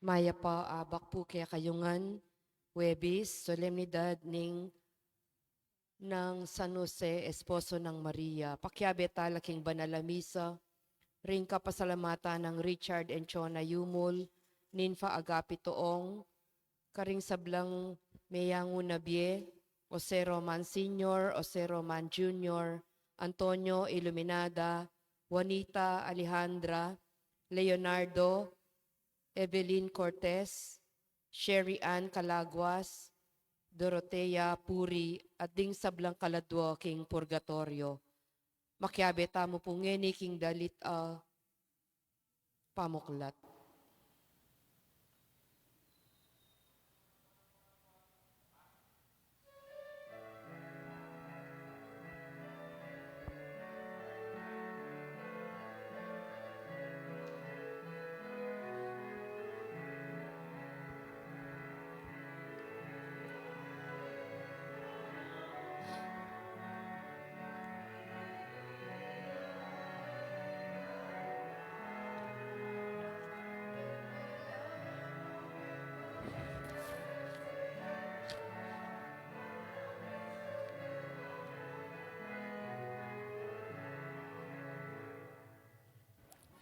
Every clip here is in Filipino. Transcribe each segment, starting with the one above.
Maya pa abak po kaya kayungan, Webis, solemnidad ng San Jose, Esposo ng Maria. Pakyabe talaking banal misa, ring kapasalamatan ng Richard and Chona Yumul, Ninfa Agapi Toong, karing sablang Meyangu Nabie, Jose Roman Sr., Jose Roman Jr., Antonio Iluminada, Juanita Alejandra, Leonardo, Evelyn Cortez, Sherry Ann Calaguas, Dorotea Puri, at ding sablang kaladwa king purgatorio. Makyabe tamo pungeni king dalit pamuklat.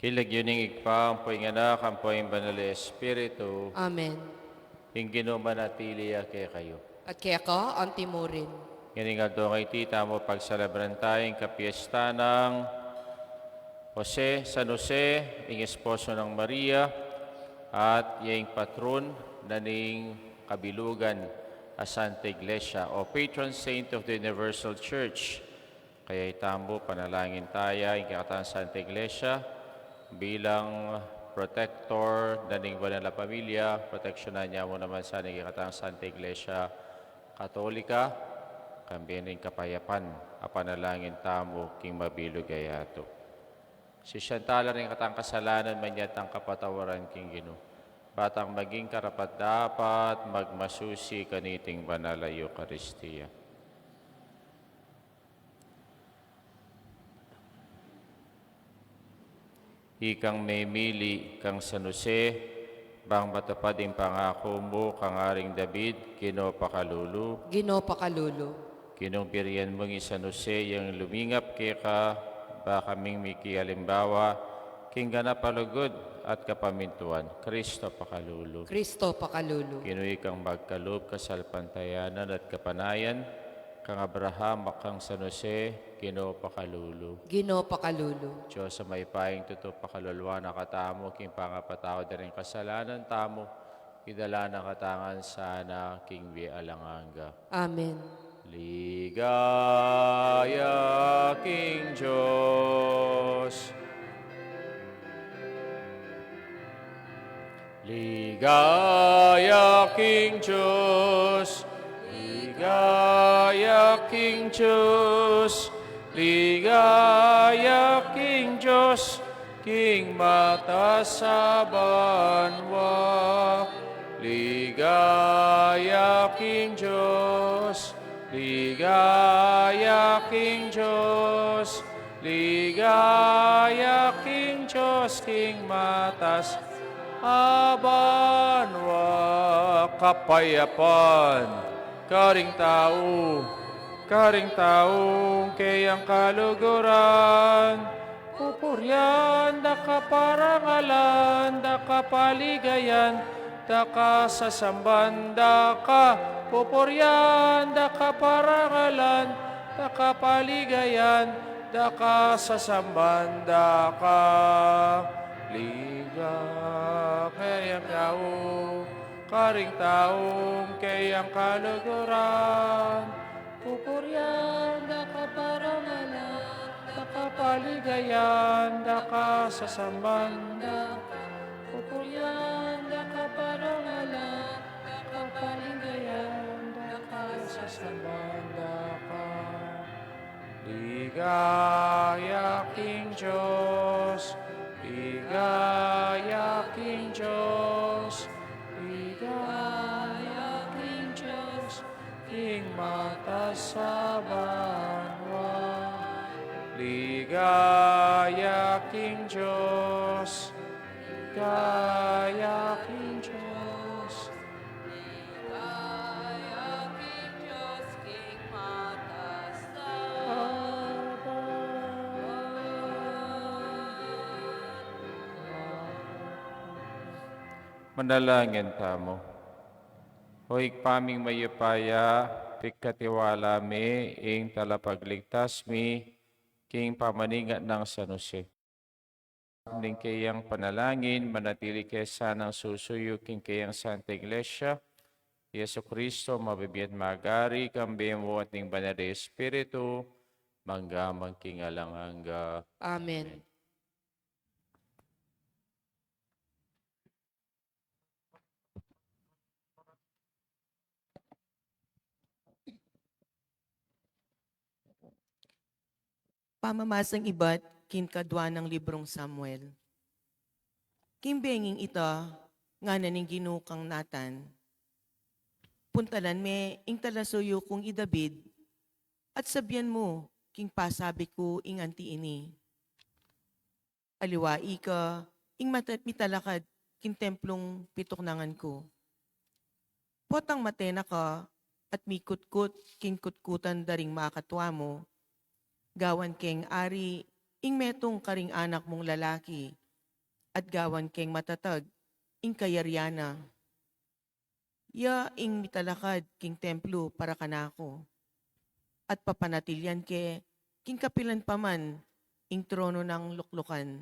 Kilag yun igpa, ang po'y anak, ang po'y banal na Espiritu, Amen. yung ginumanatili kay kayo. At kaya ka, antimorin. Ngayon nga doon kay tita mo pagsalabran tayong kapiesta ng Jose, San Jose, yung esposo ng Maria, at yung patron na ning kabilugan a Santa Iglesia o patron saint of the Universal Church. Kaya itambo, panalangin tayo, yung kakatang Santa Iglesia, bilang protector daning banal na pamilya, proteksyonan niya mo naman sa nagkakatang Santa Iglesia Katolika, kambiyan rin kapayapan, apanalangin tamo, king mabilog ayato. Si Shantala rin katang kasalanan, manyatang kapatawaran king Gino. Batang maging karapat dapat, magmasusi kaniting banal na Eucharistia. Ikang may mili kang San Jose, bang matapad ang pangako mo kang aring David, kinopakalulu. Ginopakalulu. Kinumpirian mong San Jose, yung lumingap kay ka, ba kaming mikialimbawa, king ganap palugod at kapamintuan, Kristo pakalulu. Kristo pakalulu. Kinuwi kang magkaloob kasalpantayanan at kapanayan, kang Abraham, kang San Jose, kinopakalulu. Ginopakalulu. Diyos sa may paing tuto pakalulwa na katamo, king pangapatao din rin kasalanan tamo, idala na katangan sana, king vi alanganga. Amen. Ligaya, King Diyos. Ligaya, King Diyos. Ligaya, King Diyos. Ligaya, King Diyos. King mata sa banwa. Ligaya, King Diyos. Ligaya, King Diyos. Ligaya, King Diyos. King matas abanwa. Kapayapan, karing taong kayang kaluguran. Pupuryan, da kaparangalan, da kapaligayan, da kasasamban, da pupuryan, da kaparangalan, da kapaligayan, da kasasamban, da liga. Kayang karing taong kayang kaluguran. Pupuryan, da kaparangalan, da kapaligayan, da kasasamban, da pupuryan, da kaparangalan, da kapaligayan, da kasasamban, da ligaya, King Diyos. Ligaya, King Diyos. Ligaya, King Diyos. King mata sa banwa. Ligaya, King Diyos. Ligaya, King Diyos. Manalangin tamo. Hoy paming mayupaya, pikatiwala mi, ing talapagligtas mi, king pamaningat ng San Jose. Ning kayang panalangin, manatili kay sanang susuyo king kayang Santa Iglesia, Yesu Kristo, mabibiyat magari, kambing mo at ning banal na Espiritu, manggamang king alanganga. Amen. Pamamasang iba't kinkadwa ng librong Samuel. Kimbenging ita, nga naning ginukang natan. Puntalan me, ing talasuyo kong idabid, at sabyan mo, king pasabi ko ing anti ini. Aliwai ka, ing mitalakad, king templong pituknangan ko. Potang matena ka, at mikutkut, king kutkutan daring makatwa mo, gawan keng ari, ing metong karing anak mong lalaki, at gawan keng matatag, ing kayaryana. Ya ing mitalakad king templo para kanako, at papanatilyan ke, king kapilan paman, ing trono ng luklukan.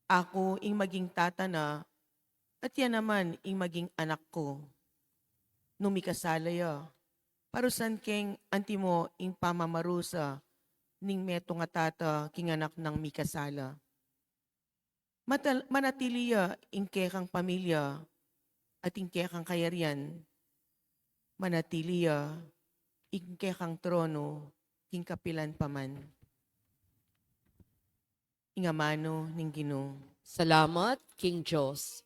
Ako ing maging tatana, at yan naman ing maging anak ko. Numikasalaya, parusan keng antimo ing pamamarusa, ning meto nga tata king anak ng mikasala. Manatiliya ing kekang pamilya at ing kekang kayarian. Manatiliya ing kekang trono king kapilan paman. Ingamano ning Ginoo. Salamat, King Diyos.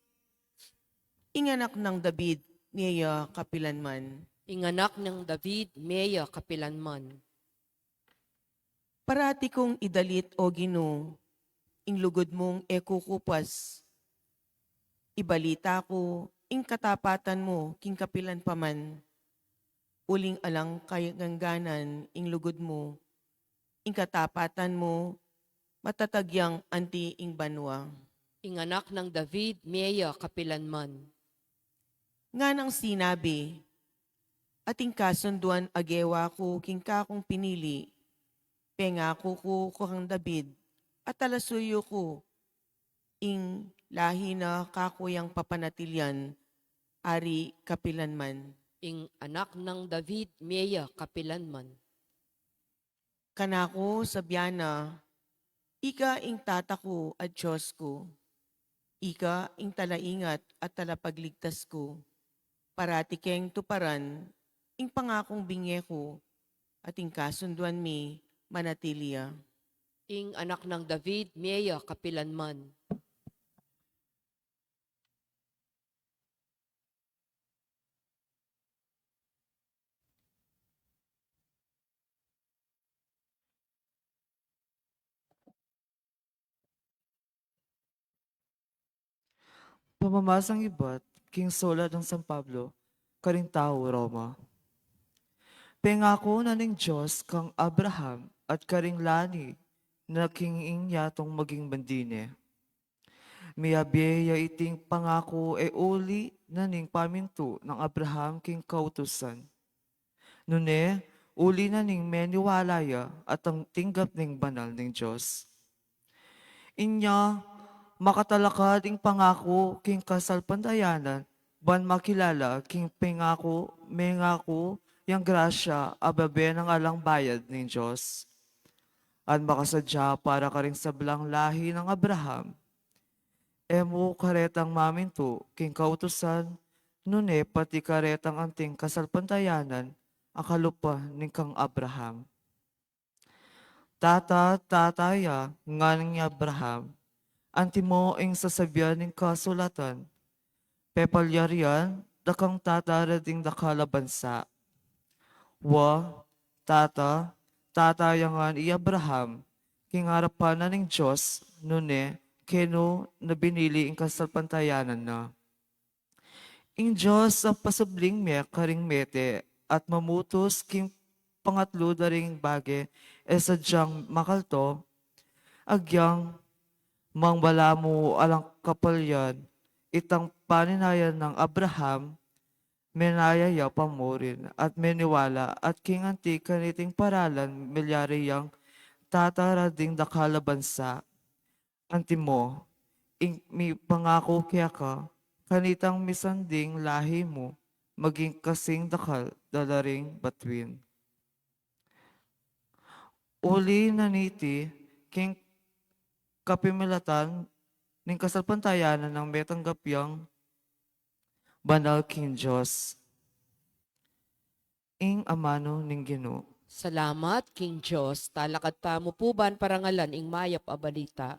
Inganak ng David niya kapilan man. Inganak ng David, Meya Kapilanman. Parati kong idalit o Ginoo, ing lugod mong ekukupas. Ibalita ko, ing katapatan mo, king kapilan paman. Uling alang kayangganan, ing lugod mo, ing katapatan mo, matatagyang anti ing banwa. Inganak ng David, Meya Kapilanman. Nga nang sinabi, ating kasunduan agewa ko, king kakong pinili, pengako ko kang David, at talasuyo ko, ing lahi na kakuyang papanatilyan, ari kapilanman. Ing anak ng David, Meya Kapilanman. Kanako sabyana, ika ing tata ko at Diyos ko, ika ing talaingat at talapagligtas ko, parati keng tuparan, ing pangakong binge ko, at ing kasunduan mi manatiliya. Ing anak ng David, Meya Kapilanman. Pamamasang iba't king sola ng San Pablo, karing tao Roma. Pengako na ning Diyos kang Abraham at karing lani na kinging yatong maging bandine. Miyabeya iting pangako e uli na ning paminto ng Abraham king kautusan. Nune, uli na ning meniwalaya at ang tinggap ning banal ning Diyos. Inya, makatalakad ing pangako king kasalpandayanan, ban makilala king pengako, mengako, yang grasya ababe ng alang bayad ng Diyos. At makasadya para karing sablang lahi ng Abraham. Emo karetang maminto king kautusan, nune pati karetang anting kasalpandayanan, akalupa ning kang Abraham. Tataya nga ni Abraham, antimo ing sasabyan ng kasulatan, pepalyarian, dakang tatara ding dakalabansa. Tatayangan i Abraham, kingarapan na ng Diyos, nune, keno na binili ing kasalpantayanan na. Ing Diyos ang pasubling me karing mete, at mamutos king pangatlo daring bage, sadyang makalto, agyang mangbala mo alang kapalyan, itang paninayan ng Abraham, menayaya pamorin at meniwala at kinganti kaniting paralan milyariyang tatarading dakala bansa. Antimo, mi pangako kaya ka, kanitang misanding lahi mo, maging kasing dakal dalaring batwin. Uli naniti, king kapimilatan, ning kasalpantayanan ng metanggapyang banal king Diyos. Ing amano ning Ginoo. Salamat, King Diyos. Talakad ta mo puban parangalan ing mayap a balita.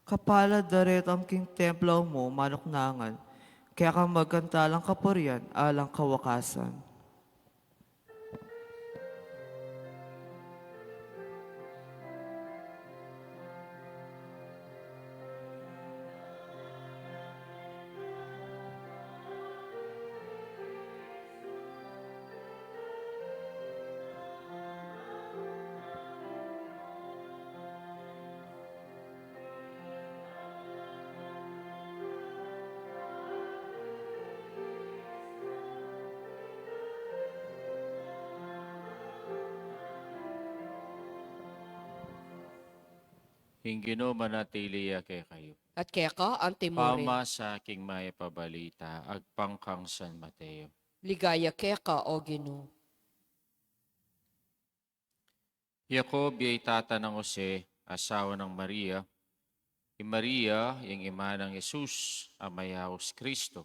Kapalad daret ang king templo mo manuknangan, kaya ka magkantalang kapurian alang kawakasan. Hinggino manatiliya kay kayo. At kaya ka, antimore. Pama sa aking may pabalita, agpangkang San Mateo. Ligaya kaya ka, o Ginoo. Jacob ay tata ng Jose, asawa ng Maria. Maria, yung ima ng Jesus, amayahos Kristo.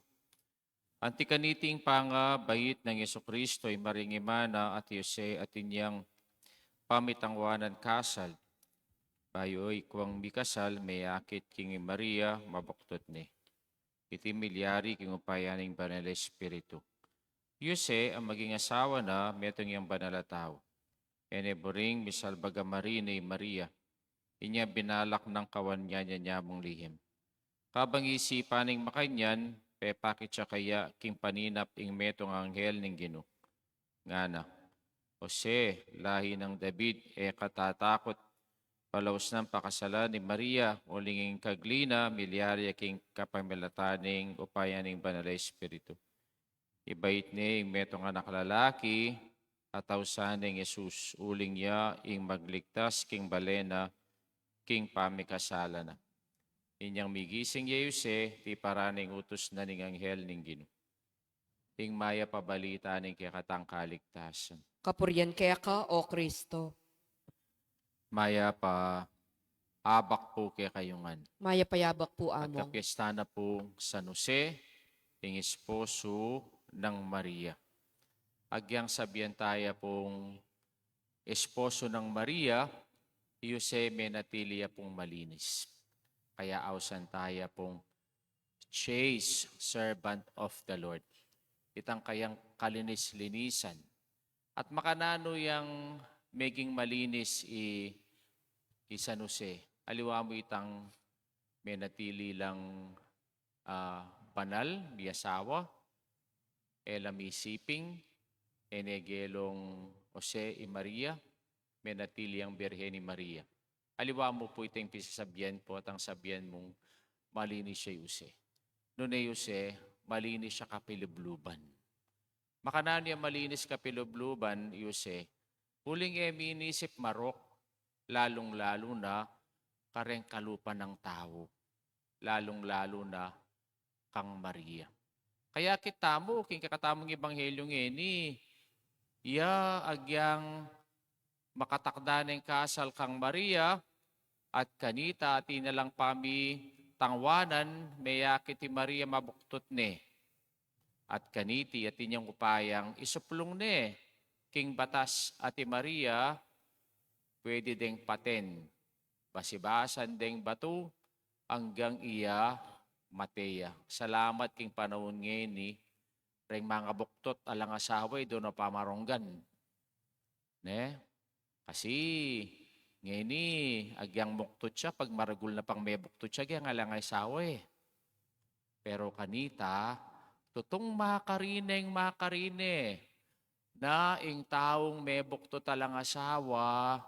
Antikaniting panga, bayit ng Yesu Kristo ay maringimana at Jose at inyang pamitangwanan kasal. Bayoy kuwang mikasal, may akit king Maria, mabuktot ni. Iti milyari king upayaning banal espiritu. Jose, ang maging asawa na, metong yung banal na tao. Eneboring misalbaga ni Maria. Inya binalak ng kawan niya mong lihim. Kabang isipaning makanyan, pepakit siya kaya king paninap ing metong anghel ning Ginoo. Ngana, Jose, lahi ng David, katatakot palaos ng pakasalan ni Maria, ulinging kaglina, milyari king kapamilataning upayaning banal espiritu. Ibait ni ing metong anak lalaki, atawsan ng Jesus, uling niya ing magligtas king balena, king pamikasala na. Inyang migising Yeyuse, ti paraning utos na ning anghel ning Ginoo. Ing maya pabalita ning kikatang kaligtasan. Kapurian kaya ka, o Kristo. Maya pa abak po kay kayungan. Maya payabak po At among. kapiesta na po San Jose, ing esposo ng Maria. Agyang sabihan tayo pong esposo ng Maria, Jose menatilia pong malinis. Kaya ausan tayo pong chaste servant of the Lord. Itang kayang kalinis-linisan. At makanano yang maging malinis i San Jose. Aliwa mo itang menatili lang banal, biyasawa, elamisiping, enegelong Jose y Maria, menatili ang Birhen ni Maria. Aliwa mo po itong pisasabihan po at ang sabihan mong malinis siya Jose. Noon ay Jose, malinis siya kapilubluban. Makanano yung malinis kapilubluban, Jose, huling minisip marok, lalong-lalo na kareng kalupa ng tao, lalong-lalo na kang Maria. Kaya kita mo, king kakatamong ebanghelyong ni, agyang makatakda ng kasal kang Maria, at kanita at inalang pami tangwanan, may yakit ti Maria mabuktot ni. At kaniti at inyong upayang isuplong ni, king batas ati Maria, pwede ding paten, pasibasan deng batu, hanggang iya mateya. Salamat king panahon ngayon ni reng mga buktot alang asaway do na pamaronggan. Ne? Kasi ngayon ni agyang muktot siya pag maragul na pang may buktot siya gyang alang asaway. Pero kanita, tutong makarine na ing taong may buktot alang asawa,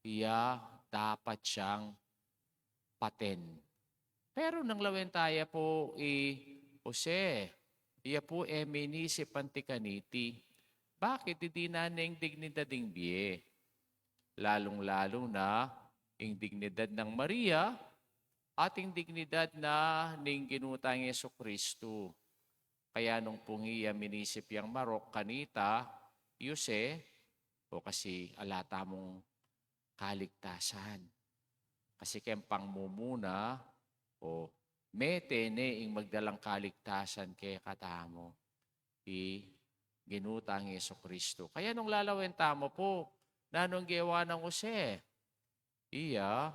iya dapat siyang paten. Pero nang lawen tayo po Jose, iya po minisip antikaniti. Bakit hindi na ning dignidad ng biye? Lalong-lalo na ing dignidad ng Maria at ing dignidad na ning ginutang Yeso Kristo. Kaya nung pungiya minisip yang marok kanita, Jose, o kasi alata mong kaligtasan. Kasi kempang mumuna, o mete ne ing magdalang kaligtasan kay katamo. Ginutang Yeso Kristo. Kaya nung lalawin tamo po, nanong gawa ng Jose, iya,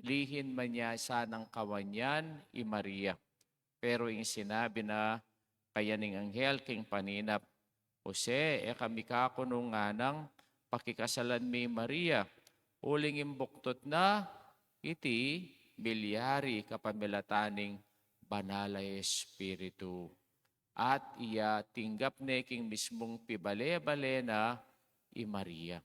lihin man niya sanang kawanyan, Maria. Pero yung sinabi na kaya ning anghel king paninap, Jose, kami kakunong nga ng pakikasalan mi Maria. Uling imbuktot na iti bilyari kapamilataning banala Espiritu. At iya tinggap ne king mismong pibale-bale na Maria.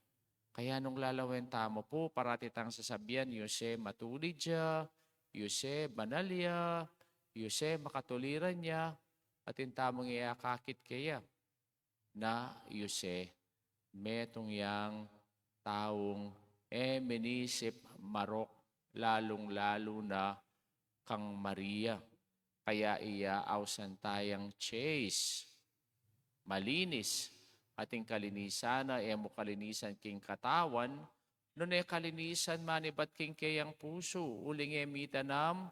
Kaya nung lalawin tamo po, paratitang sasabihan, Yose matulid siya, Yose banalya, Yose makatuliran niya, at intamong iakakit kaya na Yose, metong yang taong minisip marok, lalong-lalo na kang Maria. Kaya iya awsan tayang chase, malinis, ating kalinisan na mo kalinisan king katawan, no kalinisan manibat king kayang puso, uling mitanam,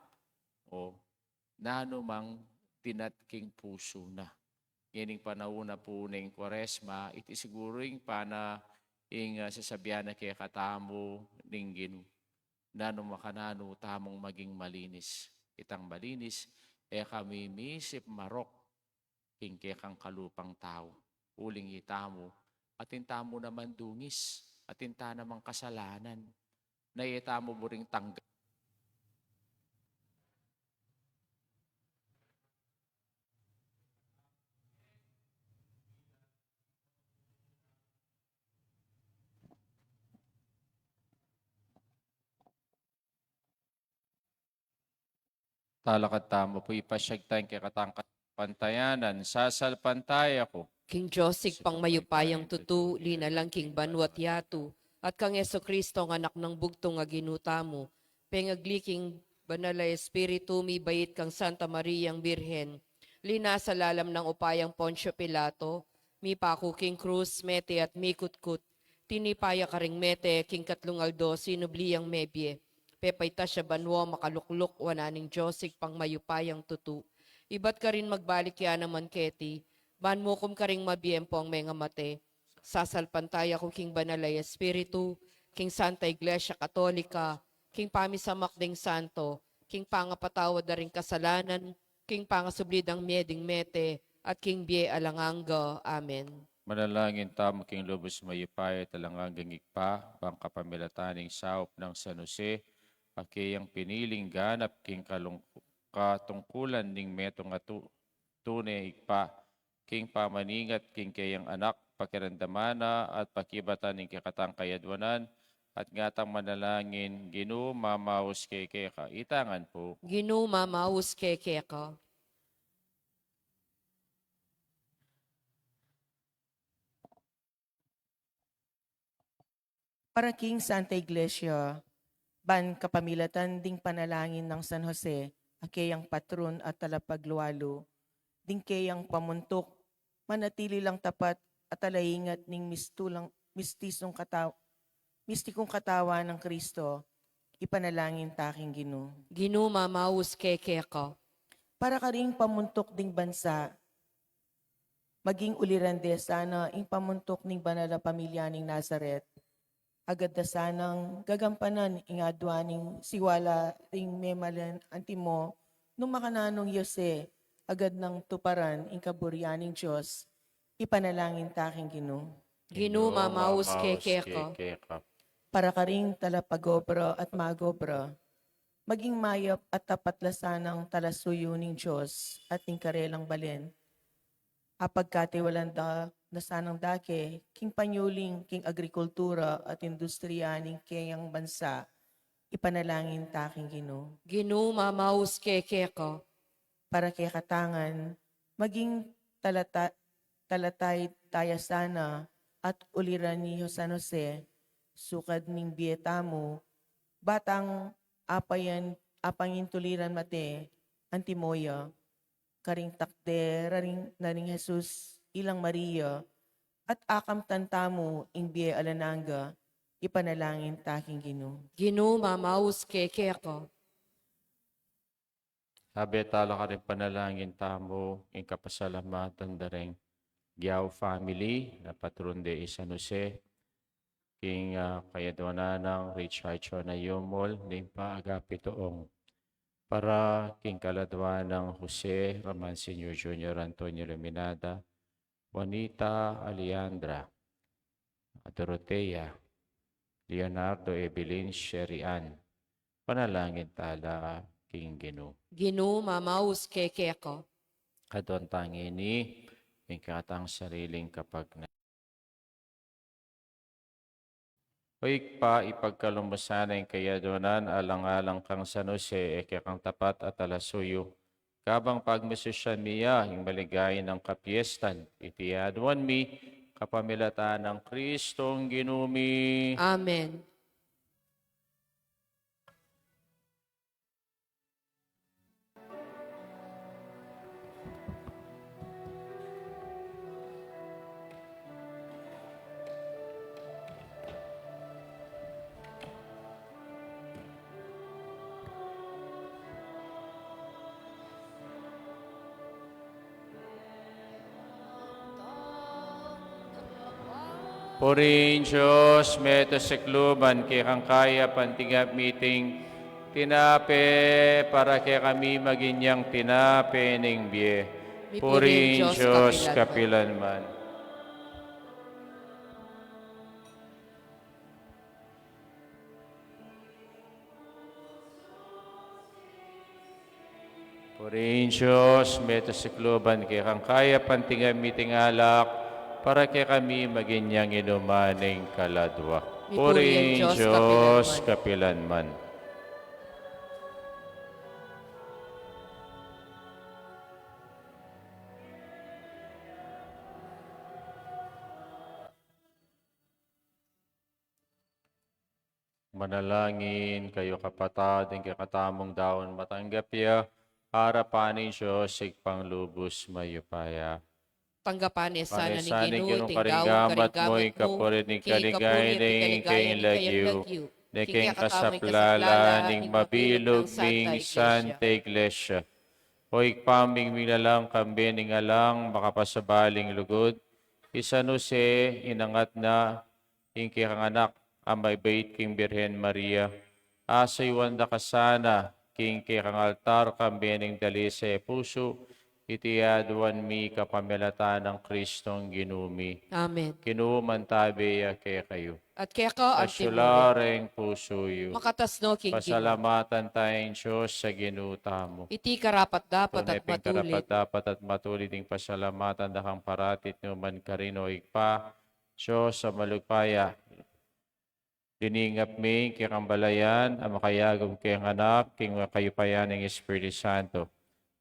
o nanumang tinat king puso na. Yaning panahon na po ng Kwaresma, iti siguring pana ing sasabihan na kaya katamo ninggin nanong makanano tamong maging malinis. Itang malinis, kami misip marok king kaya kang kalupang tao. Uling itamo, at intamo naman dungis, at inta namang kasalanan, na itamo mo ring tanggap. Talakad tamo po ipasyag tayong kikatangkat pantayanan, sasalpantay ako. King Josig pang mayupayang tutu, linalang King Banwat Yatu, at kang Yeso Kristo ang anak ng bugtong nga ginuta mo, pengagli King Banala Espiritu, mi bayit kang Santa Mariang Birhen, lina sa lalam ng upayang Poncio Pilato, mi paku King Cruz, Mete at Mikutkut, tinipaya ka ring Mete, King Katlung Aldo, sinubliyang mebye, pepayta siya banwo makalukluk, wananing Josig pang mayupayang tutu. Ibat ka rin magbalik ya naman keti, ban mo kum ka ring mabiempo ang mga mate. Sasalpantaya ko King Banalay Espiritu, King Santa Iglesia Katolika, King Pamisamak ding Santo, King Pangapatawad na ring kasalanan, King Pangasublid ang mieding mete, at King Bie Alanganga. Amen. Manalangin tamo king lubos mayupay talangang gangikpa, bang kapamilataning saop ng San Jose, akiyang piniling ganap king katungkulan ning metong tunay ikpa, king pamaningat king kayang anak, pakirandamana at pakibatan ning kikatang kayadwanan, at ngatang manalangin, Ginoo mamaus kay ka. Itangan po. Ginoo mamaus keke ka. Para King Santa Iglesia, ban kapamilatan ding panalangin ng San Jose, akeyang patron at talapagluwalo, ding kayang pamuntok, manatili lang tapat at alaingat ning mistikong katawa ng Kristo, ipanalangin taking Ginoo. Ginoo mamaus keke ka. Para ka ring pamuntok ding bansa, maging ulirande sana ing pamuntok ning banal na pamilya ning Nazaret, agad na sanang gagampanan ingadwaning siwala ring memalan antimo nung makananong Yose, agad ng tuparan ing kaburyaning Diyos, ipanalangin taking Ginoo. Ginoo mamaus kekeko. kekeka. Para ka ring talapagobra at magobra, maging mayap at tapatlasan ng talasuyo ning Diyos at ning karelang balen. Apagkatiwalan da na sanang dake, king panyuling, king agrikultura at industriya ning kayang bansa, ipanalangin taking Ginoo. Ginoo mamaus kekeko. Para kay katangan, maging talatay taya sana at uliran ni San Jose, sukad ning bietamo, batang apangin tuliran mate, antimoya, karing takde, raring naring Jesus, ilang Maria, at akam tantamo ing bie alananga, ipanalangin taking Ginoo. Ginoo mamaus kekeko. Habi talo ka rin panalangin tamo, ing kapasalamatan dareng Giao family, na patron de San Jose, king kayadwana ng Richard Chona Yumol, limpa agapi toong. Para king kaladwa ng Jose Raman Sr. Jr. Antonio Luminada, Juanita Aliandra, Dorotea, Leonardo Evelyn Sherian, panalangin tala king Ginoo. Ginoo mamaus kekeko. Kadon tangi ni ing katang sariling kapag na. Hoy pa ipagkalumusan ng kayadonan alang-alang kang San Jose kang tapat at alasuyo. Kabang pagmisisyan niya yung maligay ng kapiestan. Itiyaduan mi kapamilatan ng Kristong ginumi. Amen. Purin Diyos, meto sekluban kay kang kaya pantingap meeting tinape para kay kami maginyang tinape ning biye. Purin Diyos kapilan man. Purin Diyos, meto sekluban kay kang kaya pantingap meeting alak para kay kami maginyang inumaning kaladwa. Purin Diyos kapilan man. Manalangin kayo kapatid, ang kakatamong daon matanggap ya, harapanin Diyos, sigpang lubos mayupaya. Tanggapan sana ni Panesanin Ginoo, kinong tinggaw, karinggamat mo, karinggamat mo, ikapurin ni kaligay ning kayong lagyo. Neking kasaplala ning mabilog ming Santa Iglesia. Hoy paming minalang kambi ning alang makapasabaling lugod. Isa no se inangat na ing anak amay bait king Birhen Maria. Asay wanda kasana king kang altar kambi ning dali sa puso. Itiyaduan mi kapamilatan ng Kristong ginumi. Amen. Kinuman tabi kay kayo. At kaya ka, Asyulareng puso yu. makatasno king Ginoo. Pasalamatan tayong Diyos sa ginuta mo. Iti karapat dapat at Tunay matulit. dapat at matulit ding pasalamatan dakang paratit numan karino igpa. Diyos sa malugpaya. Diningap mi kikambalayan ang makayagong kayang anak king makayupayan ng Espiritu Santo.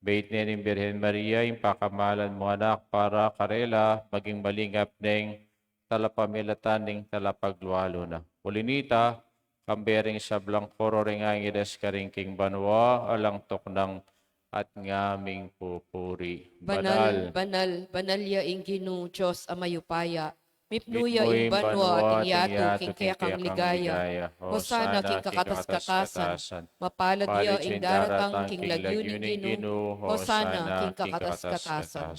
Bait niya ng Birhen Maria, yung pakamalan mo anak para karela, maging malingap ng talapamilatan ng talapaglualo na. Ulinita, kambering sa blangkoro ring angides karing king banwa, alang toknang at ngaming pupuri. Banal, banal, banalya ing Ginoo, Diyos amayupaya. Mipnuya ing banwa at inyato king kaya kang ligaya. Hosana king kakatas-katasan. Mapalad ya ing daratang king lagyo ni Ginoo. Hosana king kakatas-katasan.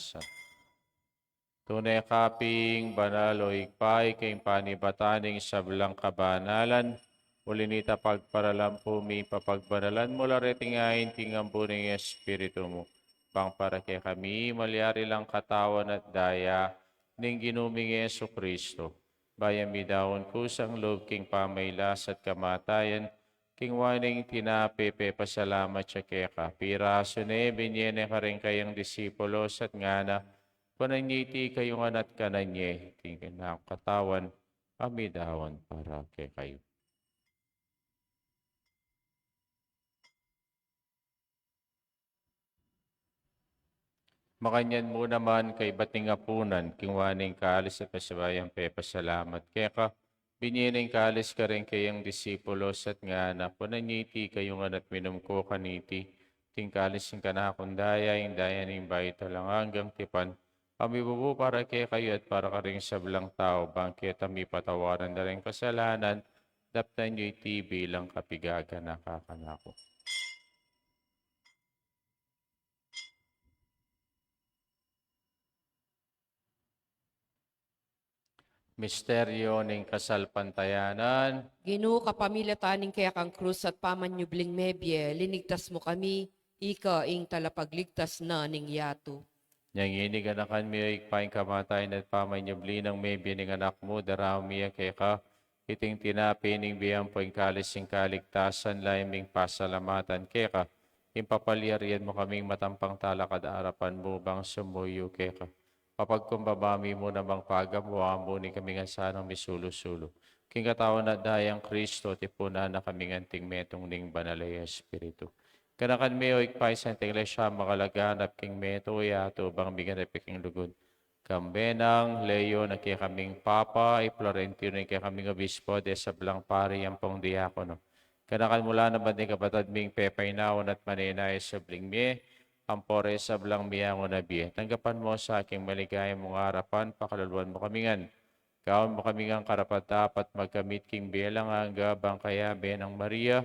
Tunay kaping banal o ikpay kayong panibataning sablang kabanalan. Ulinita pagparalampumi papagbanalan mula retingain kingambuning Espiritu mo. Pang para kay kami, malyari lang katawan at daya, ning ginuming Yesu Kristo. Bayami daon kusang loob king pamaylas at kamatayan, king waning tinapepe pasalamat siya keka. Piraso ne, binyene ka rin kayang disipulos at ngana, pananyiti kayong anat kananye, tingin na katawan, kami daon para kay kayo. Makanyan mo naman kay bating apunan, kingwaning kalis at pasabayang pepasalamat. Kaya ka, binyining kalis ka rin kayang disipulos at nga na punanyiti kayong anat minum ko kaniti. Ting kalis yung kanakundaya, yung daya ng bayi talang hanggang tipan. Kami bubu para kay kayo at para ka rin sa belang tao, bangkit kami patawaran na rin kasalanan, daptan nyo iti bilang kapigaga na kakanako. Misteryo ng kasalpantayanan. Ginoo kapamilataning kaya kang krus at pamanyubling mebye, linigtas mo kami, ika ing talapagligtas na ning yato. Yang iniganakan mi ay ikpaing kamatayan at pamanyubli ng may bining anak mo, darami kay ka, iting tinapining biyang po kalis ng kaligtasan, laiming pasalamatan kay ka, impapalyarian mo kaming matampang talakad arapan mo bang sumuyo kay ka. Papagkumbabami mo namang pagamuha mo ni kaming sanang misulo-sulo. King katawan na dayang Kristo, tipuna na kaming anting metong ning banalay Espiritu. Kanakan mi o ikpay sa iglesia makalaganap king meto yato bang bigan repiking lugod. Kambenang Leo na kaya kaming Papa, ay Florentino na kaya kaming Obispo, de sa blang pari ang pong diakono. Kanakan mula na ba ni kapatid ming pepay naon at maninay sa bling mi, ampore sa blang miyango na biye. Tanggapan mo sa aking maligayang mong harapan, pakaluluan mo kamingan. Kaon mo kamingan karapat dapat magkamit king bilang hangga bang kaya benang Maria,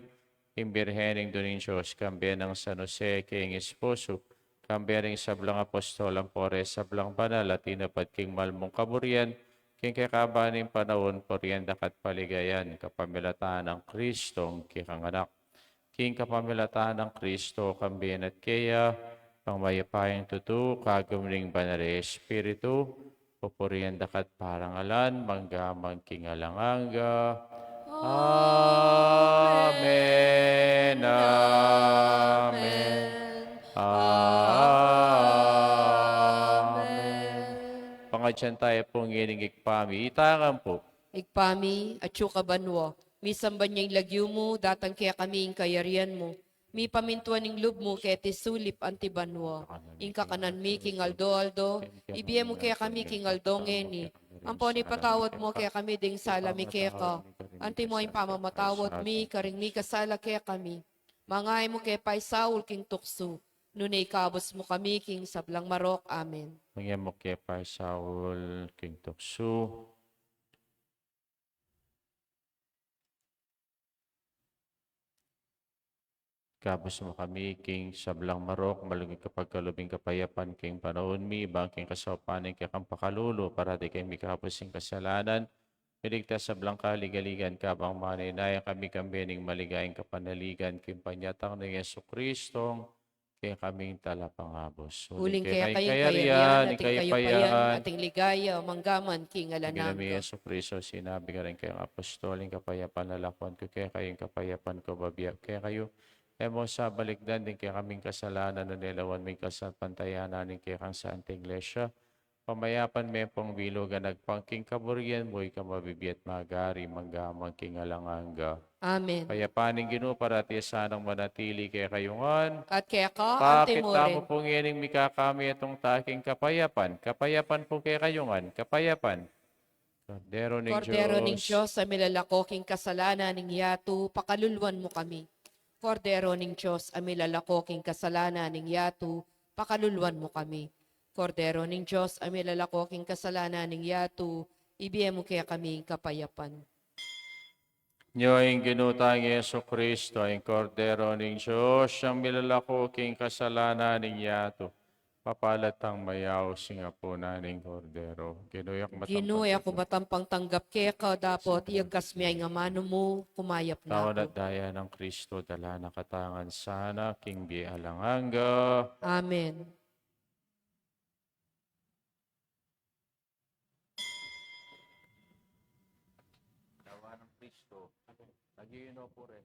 king Birhening Dunin Diyos, kambiyan ng San Jose, king Esposo, kambiyan ng sablang apostol, ampore sablang banal, at inapat king malmong kaburian, king kakabaning panahon, porienda kat paligayan, kapamilataan ng Kristong kikanganak. King kapamilataan ng Kristo, kambiyan at kaya, pangmayapayang tutu, kagumling banal Espiritu, pupurienda kat parangalan, manggamang kingalanganga. Amen. Amen. Amen. Pangadyan tayo pong iningik pami. Itangan po. Igpami at banwa, misamba niyang lagyo mo, datang kaya kami ing kayarian mo. Mi pamintuan ning lub mo kaya tisulip antibanwa. Ing kakanan mi king aldo, ibiye mo kaya kami king aldo ngeni. Amponi patawad mo kaya kami ding sala mi kaya ka. Anti mo yung pamamatawad mi, karing mi kasala kaya kami. Mangay mo kaya pay Saul king tukso. Nunay kabos mo kami king sablang marok. Amen. Mangyan mo kay Pai Saul, King Tuksu. Kabos mo kami, King Sablang Marok, malugig kapag kalubing kapayapan, King panahon mi, bangking kasawapanin kay kang pakalulo, para di kay mikapos yung kasalanan. Miligtas sa blang kaligaligan ka, bang maninaya kami kambening maligayang kapanaligan, King panyatang ng Yesu Kristong, kay kaming talapangabos. Huling kaya kayong kayarian, ating kayo payan, ating ligaya, manggaman, king Ginami alananga. Yesu Kristo, sinabi ka rin kayong apostoling kapayapan lalakwan ko, kaya kayong kapayapan ko babiyag, kaya kayo, mo sa balikdan din kaya kaming kasalanan na nilawan may kasapantayanan din kaya kang sa iglesia. Pamayapan may pong bilugan nagpangking kaburian mo ka mabibiyat magari manggamang king alanganga. Amen. Payapaning Ginoo para tiya sanang manatili kaya kayungan. At kaya ka, Bakit antimo tamo rin. pong yaning mikakami itong taking kapayapan? Kapayapan po kaya kayungan. Kapayapan. Kordero ng Kordero ning Diyos. Diyos, sa milalakoking kasalanan ning yato, pakaluluan mo kami. Kordero ning Diyos, ang milalakoking kasalanan ning yato, pakaluluan mo kami. Kordero ning Diyos, ang milalakoking kasalanan ning yato, ibiye mo kaya kami kapayapan. Nyo ang ginutang Yeso Kristo, ang kordero ng Diyos, ang milalako king kasalanan ng yato. Papalatang mayaw singa po naning kordero. Ginuyak Ginoy ako matampang matampang tanggap kaya ka dapat iyagas mi ay nga mano mo, kumayap na Tawan ako. at daya ng Kristo, dala na katangan sana, king bi alanganga. Amen. Tawa ng Kristo, nag-iino po rin.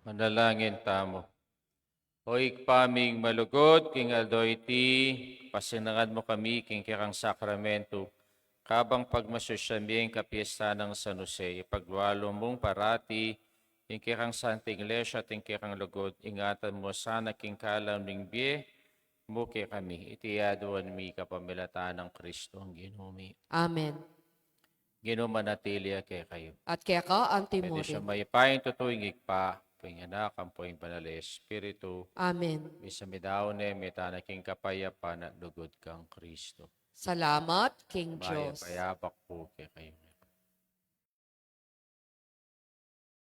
Manalangin tamo. Hoik paming malugod, king aldoyti, pasinangad mo kami, king kirang sakramento, kabang pagmasusyaming kapiesta ng San Jose, ipagwalo mong parati, king kirang Santa Iglesia, ting kirang lugod, ingatan mo sana king kalam ning biye, mo kay kami, itiyaduan mi kapamilataan ng Kristo ang ginumi. Amen. Ginumanatilia kay kayo. At kaya ka, Pwede siya antimorin. may paing tutuing ikpa, pinganak ang poing banal Espiritu, Amen. bisa midaone, mitanaking kapayapan at lugod kang Kristo. Salamat, King Maya Diyos. payapak po kay kayo.